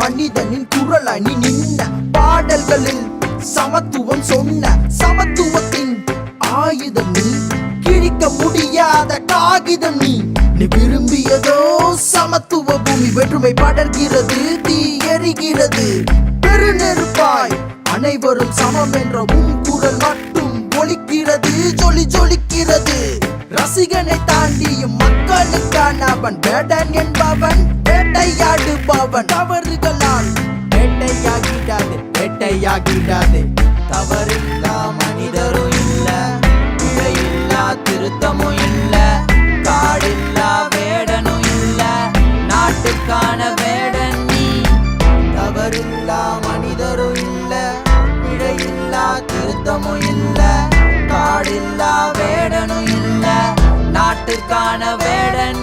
மனிதனின் குரலாய் நீ நின்ன பாடல்களில் சமத்துவம் சொன்ன சமத்துவத்தின் ஆயுதம் நீ கிழிக்க முடியாத காகிதம் நீ விரும்பியதோ சமத்துவ பூமி வெற்றுமை படர்கிறது தீ எரிகிறது பெருநெருப்பாய் அனைவரும் சமம் என்ற உன் குரல் மட்டும் ஒலிக்கிறது ஜொலிக்கிறது ரசிகனை தாண்டியும் மக்களுக்கான அவன் வேடன் என்பவன் வேட்டையாடுபவன் தவறுகளால் வேட்டையாகிடாதே தவறில்லா மனிதரும் இல்ல பிழையில்லா திருத்தமும் இல்ல காடில்லா வேடனும் இல்ல நாட்டுக்கான வேடன் நீ தவறில்லா மனிதரும் இல்ல பிழையில்லா திருத்தமும் இல்ல காடில்லா வேடனும் இல்ல நாட்டுக்கான வேடன்